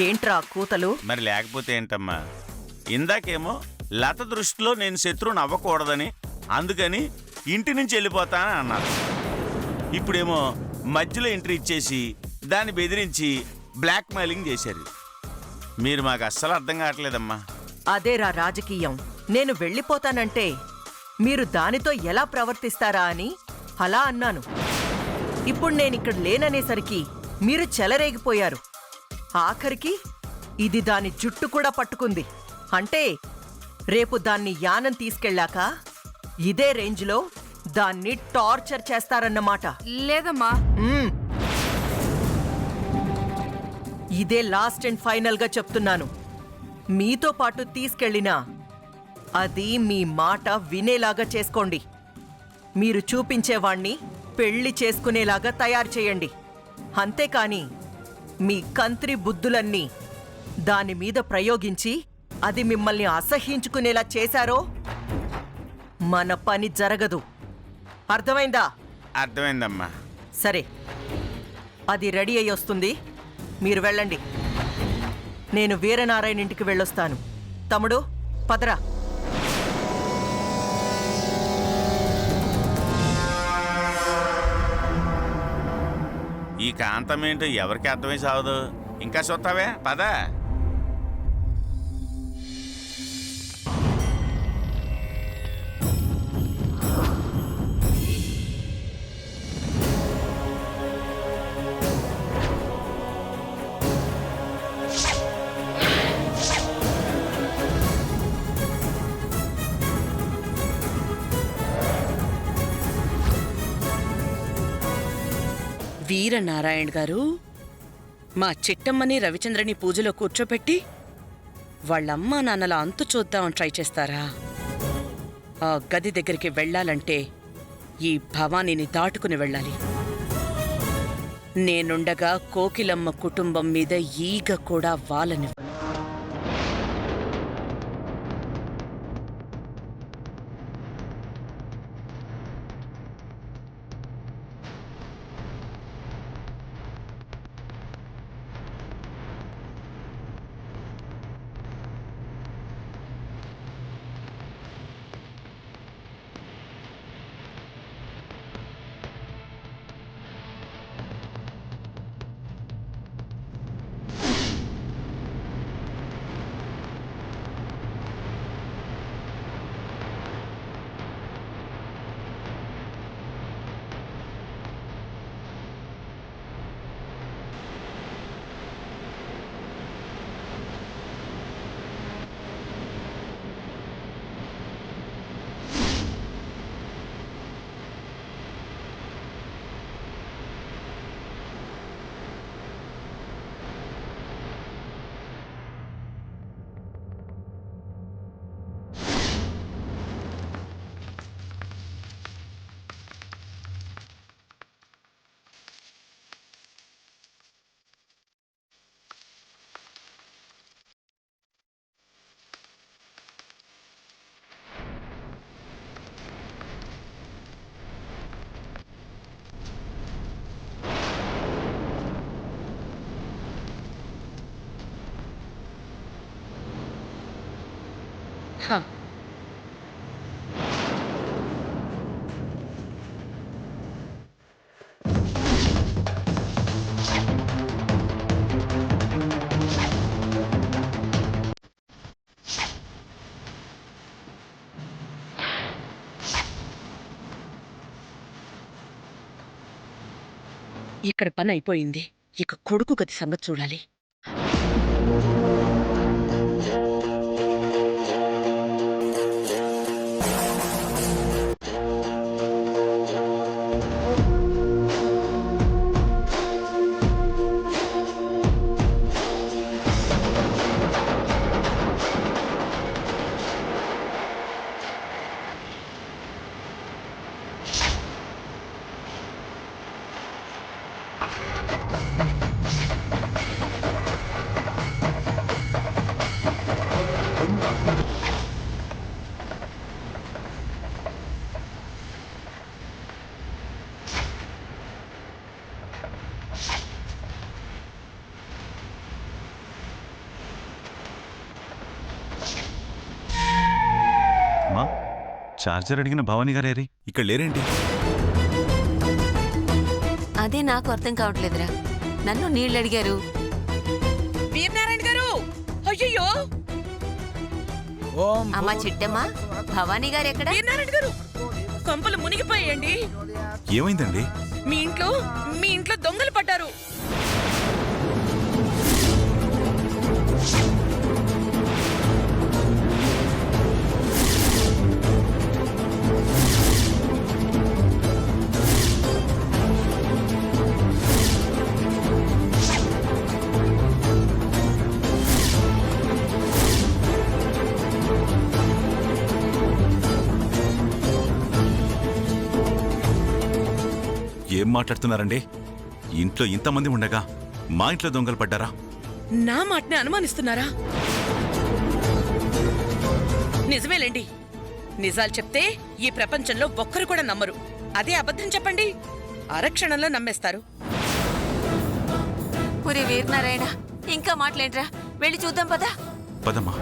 ఏంట్రా కూతలు? మరి లేకపోతే ఏంటమ్మా, ఇందాకేమో లత దృష్టిలో నేను శత్రువుని అవ్వకూడదని అందుకని ఇంటి నుంచి వెళ్ళిపోతానని అన్నారు. ఇప్పుడేమో మధ్యలో ఎంట్రీ ఇచ్చేసి దాన్ని బెదిరించి బ్లాక్ మెయిలింగ్ చేశారు. మీరు మాకు అస్సలు అర్థం కావట్లేదమ్మా. అదేరా రాజకీయం. నేను వెళ్ళిపోతానంటే మీరు దానితో ఎలా ప్రవర్తిస్తారా అని అలా అన్నాను. ఇప్పుడు నేనిక్కడ లేననేసరికి మీరు చెలరేగిపోయారు. ఆఖరికి ఇది దాని జుట్టు కూడా పట్టుకుంది. అంటే రేపు దాన్ని యానం తీసుకెళ్ళాక ఇదే రేంజ్లో దాన్ని టార్చర్ చేస్తారన్నమాట. లేదమ్మా. ఇదే లాస్ట్ అండ్ ఫైనల్గా చెప్తున్నాను. మీతో పాటు తీసుకెళ్ళినా అది మీ మాట వినేలాగా చేసుకోండి. మీరు చూపించేవాణ్ణి పెళ్లి చేసుకునేలాగా తయారు చేయండి. అంతేకాని మీ కంత్రి బుద్ధులన్నీ దాని మీద ప్రయోగించి అది మిమ్మల్ని అసహ్యించుకునేలా చేశారో మన పని జరగదు. అర్థమైందా? అర్థమైందమ్మా. సరే, అది రెడీ అయ్యి వస్తుంది. మీరు వెళ్ళండి. నేను వీరనారాయణ ఇంటికి వెళ్ళొస్తాను. తమ్ముడు, పదరా. ఈ కాంతం ఏంటో ఎవరికి అర్థమై సావదు. ఇంకా చూస్తావే, పద. వీరనారాయణ గారు, మా చిట్టమ్మని రవిచంద్రని పూజలో కూర్చోపెట్టి వాళ్ళమ్మా నాన్నల అంతు చూద్దామని ట్రై చేస్తారా? ఆ గది దగ్గరికి వెళ్ళాలంటే ఈ భవానీని దాటుకుని వెళ్ళాలి. నేనుండగా కోకిలమ్మ కుటుంబం మీద ఈగ కూడా వాలనివ్వను. ఇక్కడ పని అయిపోయింది. ఇక కొడుకు గది సంగతి చూడాలి. చార్జర్ అడిగిన భవానీ గారేరి ఇక్కడ లేరేంటి? అదే నాకు అర్థం కావట్లేదురా. నన్ను నీళ్ళు అడిగారు. వీరనారాయణ గారు, అయ్యయ్యో! అమ్మా చిట్టమ్మ, భవానీ గారు ఎక్కడ? వీరనారాయణ గారు, కొంపలు మునిగిపోయాయండి. ఏమైందండి? మీ ఇంట్లో దొంగలు పడ్డారు. ఏం మాట్లాడుతున్నారండి? ఇంట్లో ఇంతమంది ఉండగా మా ఇంట్లో దొంగలు పడ్డారా? నా మాటని అనుమానిస్తున్నారా? నిజమేలేండి. నిజాలు చెప్తే ఈ ప్రపంచంలో ఒక్కరు కూడా నమ్మరు. అదే అబద్ధం చెప్పండి, అరక్షణంలో నమ్మేస్తారు. ఒరే వీరనారాయణ, ఇంకా మాట్లాడరా, వెళ్ళి చూద్దాం పదా. పదమ్మా.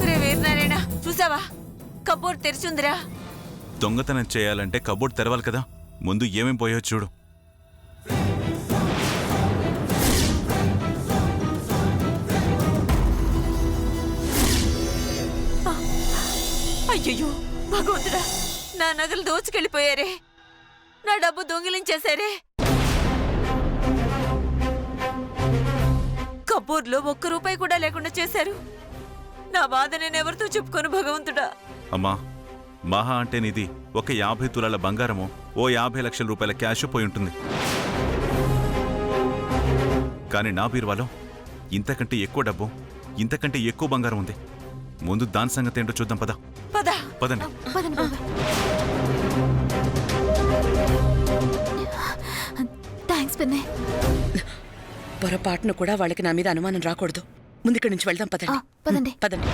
ఒరే వీరనారాయణ, చూసావా? కబోర్డ్ తెరిచుందిరా. దొంగతనం చేయాలంటే కబోర్డ్ తెరవాలి కదా. ముందు ఏమేం పోయో చూడు. అయ్యయ్యో భగవంతుడా, నా నగలు దోచుకెళ్ళిపోయారే, నా డబ్బు దొంగిలించేశారే. కబోర్డ్లో ఒక్క రూపాయి కూడా లేకుండా చేశారు. నా బాధ నేనెవరితో చెప్పుకోను భగవంతుడా. అమ్మా, మహా అంటే నీది ఒక 50 తులాల బంగారము, ఓ 50 లక్షల రూపాయల క్యాష్ పోయి ఉంటుంది. కానీ నా బీరువాలో ఇంతకంటే ఎక్కువ డబ్బు, ఇంతకంటే ఎక్కువ బంగారం ఉంది. ముందు దాని సంగతి ఏంటో చూద్దాం. పద పదా. పదండి. థ్యాంక్స్ పిన్ని. పొరపాటును కూడా వాళ్ళకి నా మీద అనుమానం రాకూడదు. ముందుక్కడి నుంచి వెళ్దాం. పదండి పదండి. పదండి.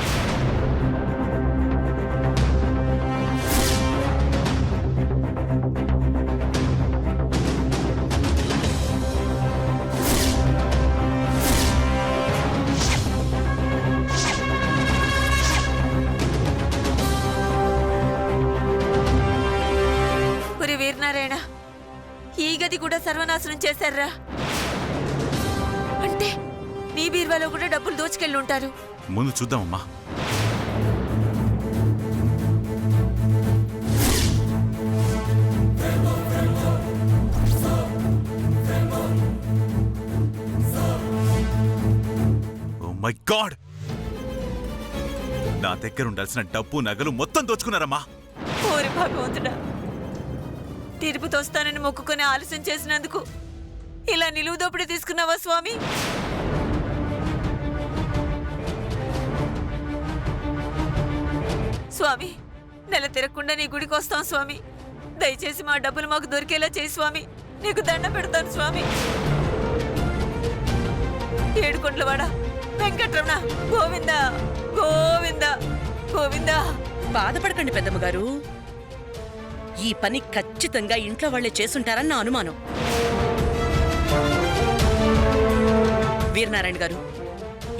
ఒరే వీరనారాయణ, ఈ గది కూడా సర్వనాశనం చేశారా? అంటే నీ బీర్వాలో కూడా డబ్బులు దోచుకెళ్ళి ఉంటారు. ముందు చూద్దామమ్మా. ఓ మై గాడ్, నా దగ్గర ఉండాల్సిన డబ్బు నగలు మొత్తం దోచుకున్నారమ్మా. ఓరి భగవంతుడా, తిరుపతి వస్తానని మొక్కుకొని ఆలస్యం చేసినందుకు ఇలా నిలువు దోపిడీ తీసుకున్నావా స్వామి? స్వామి, నెల తిరగకుండా నీ గుడికి వస్తాం స్వామి. దయచేసి మా డబ్బులు మాకు దొరికేలా చేయి స్వామి. నీకు దండ పెడతాను స్వామి. ఏడుకొండలవాడ వెంకట్రమణ గోవింద గోవింద గోవింద. బాధపడకండి పెద్దమ్మ గారు, ఈ పని ఖచ్చితంగా ఇంట్లో వాళ్లే చేసుంటారని నా అనుమానం. వీరనారాయణ గారు,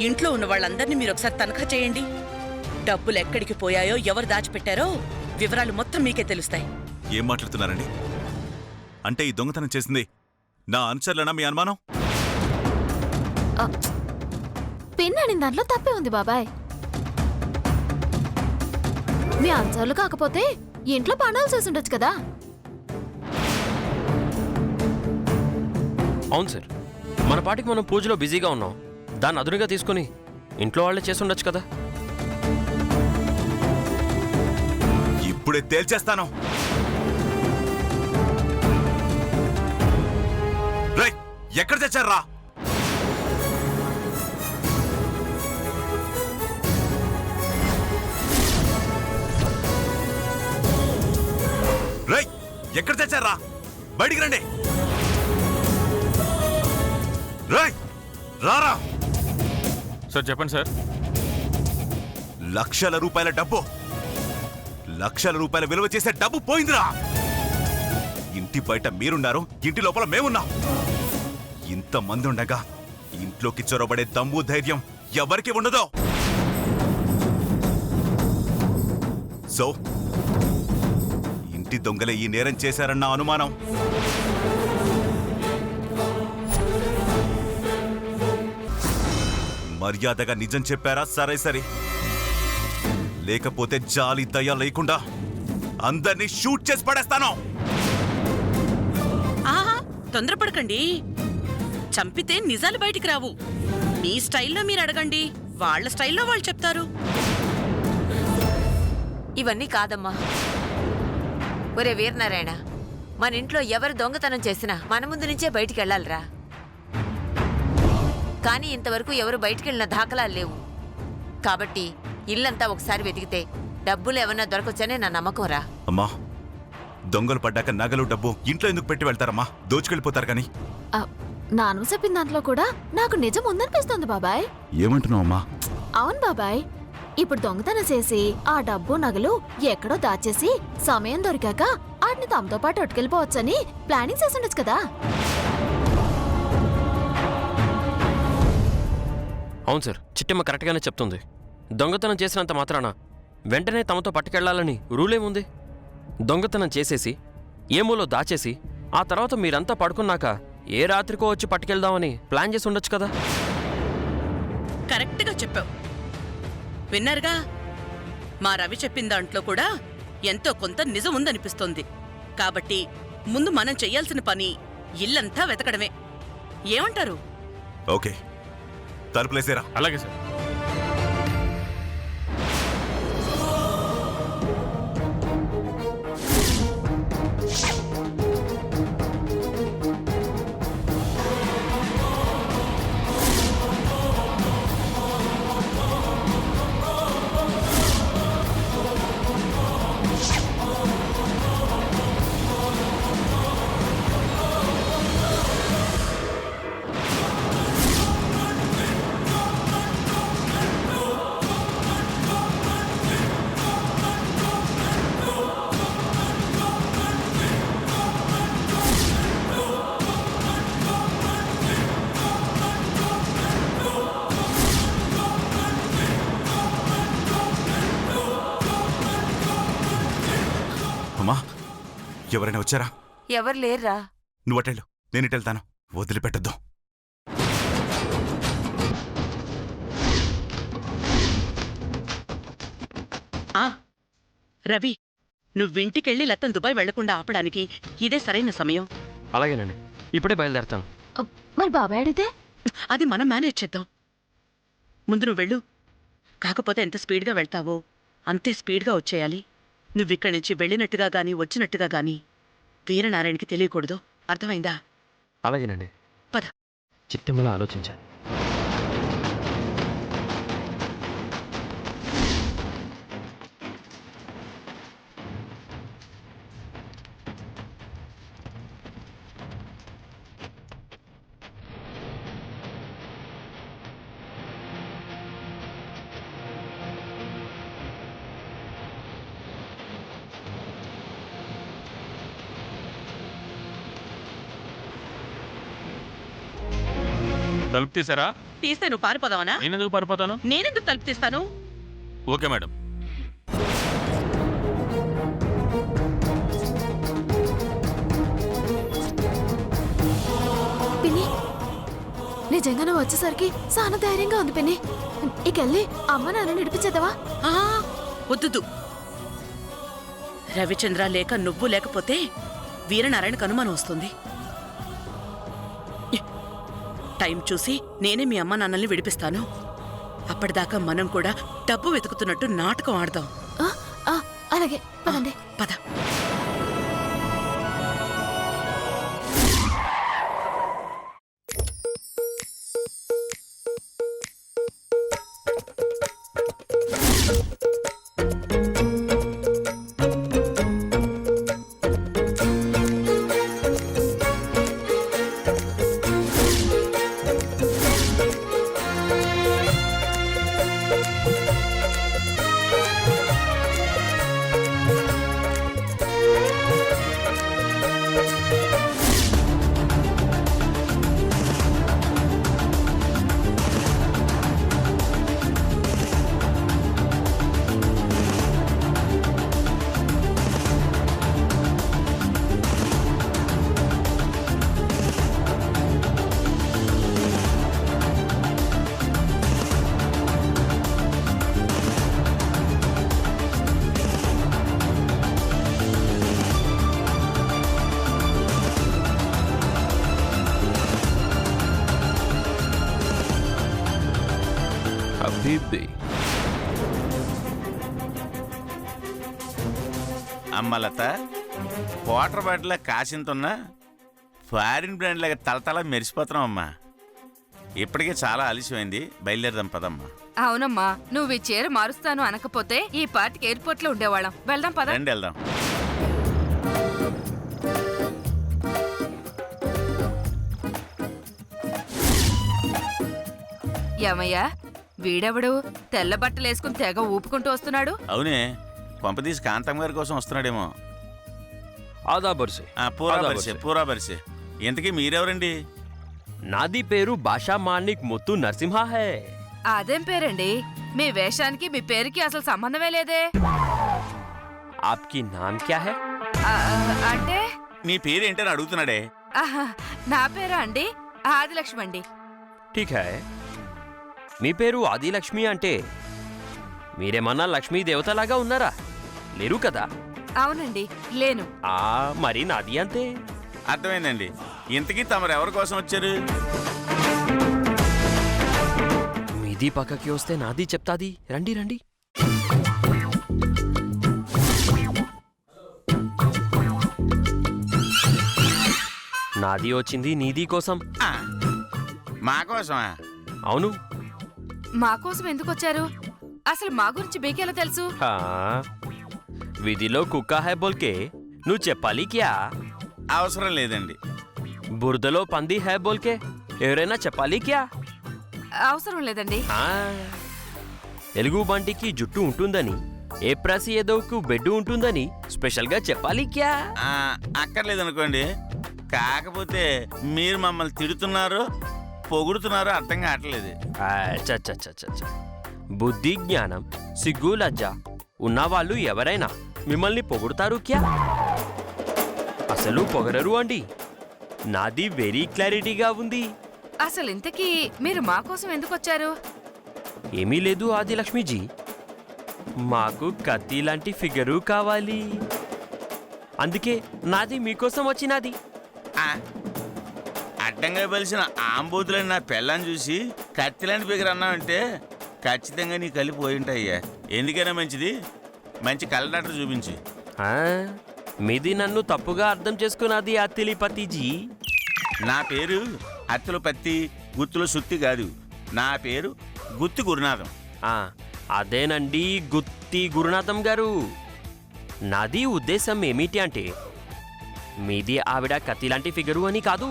ఇంట్లో ఉన్న వాళ్ళందరినీ మీరు ఒకసారి తనఖా చేయండి. డబ్బులు ఎక్కడికి పోయాయో, ఎవరు దాచిపెట్టారో వివరాలు మొత్తం మీకే తెలుస్తాయి. ఏం మాట్లాడుతున్నారండి? అంటే ఈ దొంగతనం చేసింది నా అనుచరులనా మీ అనుమానం? పిన్నని దాంట్లో తప్పే ఉంది బాబాయ్. మీ అనుచరులు కాకపోతే ఇంట్లో పండాలు చేసి ఉండొచ్చు కదా. అవును సార్, మన పాటికి మనం పూజలో బిజీగా ఉన్నాం. దాన్ని అదునుగా తీసుకుని ఇంట్లో వాళ్ళే చేసి ఉండొచ్చు కదా. ఇప్పుడే తేల్చేస్తాను. రేయ్, ఎక్కడ తెచ్చారా? రేయ్, ఎక్కడ తెచ్చారా? బయటికి రండి. రేయ్, రారా. సార్ చెప్పండి సార్. లక్షల రూపాయల డబ్బు, లక్షల రూపాయల విలువ చేసే డబ్బు పోయిందిరా. ఇంటి బయట మీరున్నారు, ఇంటి లోపల మేమున్నాం. ఇంతమంది ఉండగా ఇంట్లోకి చొరబడే దమ్ము ధైర్యం ఎవరికి ఉండదో. సో ఇంటి దొంగలే ఈ నేరం చేశారన్న అనుమానం. మర్యాదగా నిజం చెప్పారా? సరే, లేకపోతే జాలి దయ లేకుండా అందరినీ షూట్ చేసి పడేస్తాను. ఆహా తొందరపడకండి. చంపితే నిజాలు బయటికి రావు. మీ స్టైల్లో మీరు అడగండి, వాళ్ళ స్టైల్లో వాళ్ళు చెప్తారు. ఇవన్నీ కాదమ్మా. ఒరే వీరనారాయణ, మన ఇంట్లో ఎవరు దొంగతనం చేసినా మన ముందు నుంచే బయటికి వెళ్ళాలిరా. కానీ ఇంతవరకు ఎవరు బయటికెళ్ళిన దాఖలాలు లేవు. కాబట్టి ఇల్లంతా ఒకసారి వెతికితే డబ్బులు ఏమన్నా దొరకొచ్చనే నా నమ్మకం రా. అమ్మా, దొంగలు పడ్డాక నగలు డబ్బు ఇంట్లో ఎందుకు పెట్టి వెళ్తారమ్మా? దోచుకెళ్ళిపోతారు కానీ. నాను చెప్పిన దాంట్లో కూడా నాకు నిజం ఉందనిపిస్తుంది బాబాయ్. ఏమంటున్నావు అమ్మా? అవును బాబాయ్, ఇప్పుడు దొంగతనం చేసి ఆ డబ్బు నగలు ఎక్కడో దాచేసి సమయం దొరికాక వాటిని తమతో పాటు ఒట్టుకెళ్ళిపోవచ్చని ప్లానింగ్ చేసి ఉండొచ్చు కదా. అవును సార్, చిట్టమ్మ కరెక్ట్గానే చెప్తుంది. దొంగతనం చేసినంత మాత్రాన వెంటనే తమతో పట్టుకెళ్లాలని రూలేముంది? దొంగతనం చేసేసి ఏమూలో దాచేసి ఆ తర్వాత మీరంతా పడుకున్నాక ఏ రాత్రికో వచ్చి పట్టుకెళ్దామని ప్లాన్ చేసి ఉండొచ్చు కదా. కరెక్ట్గా చెప్పావు. విన్నారుగా, మా రవి చెప్పిన దాంట్లో కూడా ఎంతో కొంత నిజం ఉందనిపిస్తోంది. కాబట్టి ముందు మనం చెయ్యాల్సిన పని ఇల్లంతా వెతకడమే. ఏమంటారు? ఓకే, తలుపులేసేరా. అలాగే సార్. అమ్మా, ఎవరైనా వచ్చారా? ఎవరు లేర్రా. నువ్వు అటెళ్ళు, నేను ఇటెళ్తాను. వదిలిపెట్టద్దు. రవి, నువ్వింటికెళ్ళి లతన్ దుబాయ్ వెళ్లకుండా ఆపడానికి ఇదే సరైన సమయం. అలాగేనండి, ఇప్పుడే బయలుదేరతాను. మరి బాబాయ్ అడిగితే? అది మనం మేనేజ్ చేద్దాం. ముందు నువ్వు వెళ్ళు. కాకపోతే ఎంత స్పీడ్గా వెళ్తావో అంతే స్పీడ్గా వచ్చేయాలి. నువ్విక్కడి నుంచి వెళ్ళినట్టుగా గాని వచ్చినట్టుగా గాని వీరనారాయణకి తెలియకూడదు. అర్థమైందా? అలాగేనండి. పద. చిట్టమ్మలా ఆలోచించాలి. తలుపు తీసారా? తీస్తే నువ్వు పారిపోదావనా? నేనెందుకు పారిపోతాను? నేనెందుకు తలుపు తీస్తాను? Okay madam. పిన్ని, నిజంగా నువ్వు వచ్చేసరికి చాలా ధైర్యంగా ఉంది పిన్ని. ఇకెళ్ళి అమ్మ నాన్న నడిపించేద్దావా? వద్దు. రవిచంద్ర లేక నువ్వు లేకపోతే వీరనారాయణకు అనుమానం వస్తుంది. టైం చూసి నేనే మీ అమ్మ నాన్నల్ని విడిపిస్తాను. అప్పటిదాకా మనం కూడా డబ్బు వెతుకుతున్నట్టు నాటకం ఆడదాం. అలాగే, పదండి. పద. హబీబీ. అమ్మ లత, వాటర్ బాటిల్ కాసింతున్నా ఫారిన్ బ్రాండ్ లాగా తలతల మెరిసిపోతున్నాం అమ్మా. ఇప్పటికే చాలా ఆలస్యమైంది, బయలుదేరదాం పదమ్మా. అవునమ్మా, నువ్వు ఈ చీర మారుస్తాను అనకపోతే ఈ పార్టీకి ఎయిర్పోర్ట్ లో ఉండేవాళ్ళం. వెళ్దాం పద. రండి వెళ్దాం. ఏమయ్యా, వీడెవడు తెల్ల బట్టలు వేసుకుని తెగ ఊపుకుంటూ వస్తున్నాడు? అవునే, కొంపదీసి కాంతమ్మ గారి కోసం వస్తున్నాడేమో. ఆదా బర్సే. పూరా బరిసే. ఇంతకీ మీరెవరండి? నాది పేరు భాషా మానిక్ ముత్తు నరసింహ హే. అదేం పేరండి? మీ వేషానికి మీ పేరుకి అసలు సంబంధమే లేదే. ఆప్కి నామ్ క్యా హై? అంటే నీ పేరేంటని అడుగుతున్నాడే. ఆహా, నా పేరా అండి? ఆదిలక్ష్మి అండి. ఠీక్ హై. మీ పేరు ఆదిలక్ష్మి అంటే మీరేమన్నా లక్ష్మీ దేవతలాగా ఉన్నారా? లేరు కదా? అవునండి, లేను. మరి నాది అంతే. అర్థమైందండి. ఇంతకీ తమరు ఎవరి కోసం వచ్చారు? మీది పక్కకి వస్తే నాది చెప్తాది. రండి రండి. నాది వచ్చింది నీది కోసం. ఆ, మా కోసమా? అవును. మా కోసం ఎందుకు వచ్చారు? అసలు మా గురించి మీకెలా తెలుసు? హా, విధిలో కుక్క హై బోల్కే నువ్వు చెప్పాలి క్యా? అవసరం లేదండి. బురదలో పంది హై బోల్కే ఎవరైనా చెప్పాలి క్యా? అవసరం లేదండి. ఎలుగు బంటికి జుట్టు ఉంటుందని, ఏప్రాసి ఏదోకు బెడ్డు ఉంటుందని స్పెషల్గా చెప్పాలి క్యా? అక్కర్లేదనుకోండి. కాకపోతే మీరు మమ్మల్ని తిడుతున్నారో పొగుడుతున్నారో అర్థం కావట్లేదు. బుద్ధి, జ్ఞానం, సిగ్గు, లజ్జ ఉన్నవాళ్ళు ఎవరైనా మిమ్మల్ని పొగుడుతారు క్యా? అసలు పొగరరు అండి. నాది వెరీ క్లారిటీగా ఉంది. అసలు ఇంతకీ మీరు మా కోసం ఎందుకు వచ్చారు? ఏమీ లేదు ఆదిలక్ష్మిజీ, మాకు కత్తి లాంటి ఫిగరు కావాలి. అందుకే నాది మీకోసం వచ్చినది. అడ్డంగా బలిసిన ఆంబోతులని నా పెళ్ళాన్ని చూసి కత్తిలాంటి ఫిగర్ అన్నావంటే ఖచ్చితంగా నీ కలిపి పోయి ఉంటాయ్యా. ఎందుకైనా మంచిది మంచి కళ్ళ డాక్టర్ చూపించి. మీది నన్ను తప్పుగా అర్థం చేసుకున్నది అత్తిలిపతిజీ. నా పేరు అత్తుల పత్తి, గుత్తుల సుత్తి కాదు. నా పేరు గుత్తి గురునాథం. అదేనండి గుత్తి గురునాథం గారు. నాది ఉద్దేశం ఏమిటి అంటే మీది ఆవిడ కత్తి లాంటి ఫిగరు అని కాదు.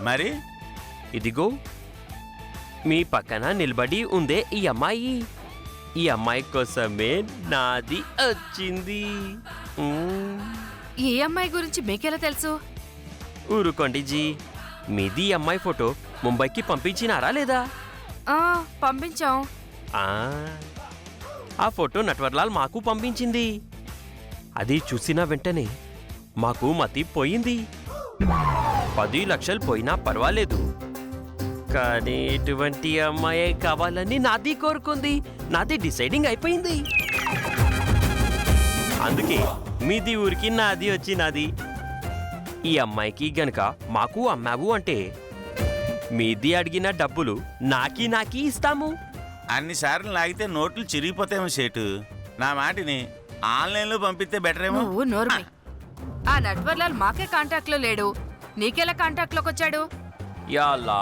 మరి ఇదిగో మీ పక్కన నిలబడి ఉందే ఈ అమ్మాయి. ఈ అమ్మాయి కోసమే నాది వచ్చింది. ఈ అమ్మాయి గురించి మీకెలా తెలుసు? ఊరుకోండి జీ, మీది ఈ అమ్మాయి ఫోటో ముంబైకి పంపించినారా లేదా? పంపించాం. ఆ ఫోటో నట్వర్లాల్ మాకు పంపించింది. అది చూసిన వెంటనే మాకు మతి పోయింది. 10 లక్షలు పోయినా పర్వాలేదు, కానీ ఇటువంటి అమ్మాయి కావాలని నాది కోరుకుంది. నాది డిసైడింగ్ అయిపోయింది. అందుకే మీది ఊరికి నాది వచ్చినది. ఈ అమ్మాయికి గనక మాకు అమ్మావు అంటే మీది అడిగిన డబ్బులు నాకి ఇస్తాము. అన్నిసార్లు లాగితే నోట్లు చిరిగిపోతాయేమో సేటు. నా మాటిని ఆన్లైన్లో పంపిస్తే బెటర్ ఏమో. నువ్వు నోర్మి. ఆ నట్వర్లాల్ మాకే కాంటాక్ట్ లో లేడు, నీకెలా కాంటాక్ట్ లోకి వచ్చాడు? యాలా,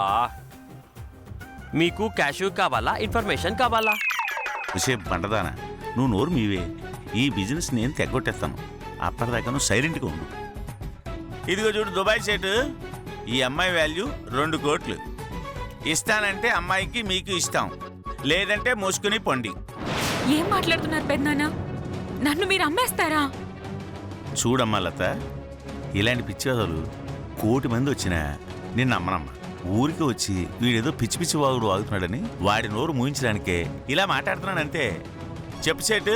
మీకు క్యాష్ కావాలా, ఇన్ఫర్మేషన్ కావాలా? సేపు పంటదానా, నువ్వు నోరు మీవే. ఈ బిజినెస్ నేను తెగొట్టేస్తాను. అప్పటిదాకా నువ్వు సైలెంట్గా ఉండు. ఇదిగో చూడు దుబాయ్ సేటు, ఈ అమ్మాయి వాల్యూ 2 కోట్లు. ఇస్తానంటే అమ్మాయికి మీకు ఇస్తాం, లేదంటే మోసుకుని పొండి. ఏం మాట్లాడుతున్నారు పెద్దనాన్న? నన్ను మీరు అమ్మేస్తారా? చూడమ్మా లత, ఇలాంటి పిచ్చివాదులు 1 కోటి మంది వచ్చినా నిన్ను నమ్మనమ్మా. ఊరికి వచ్చి వీడేదో పిచ్చి పిచ్చి వాగుడు వాగుతున్నాడని వాడి నోరు మూయించడానికే ఇలా మాట్లాడుతున్నానంతే. చెప్పు సేటు,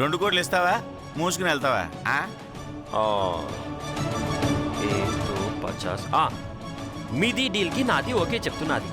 2 కోట్లు ఇస్తావా, మూసుకుని వెళ్తావా? 150. మీది డీల్కి నాది ఓకే చెప్తున్నది.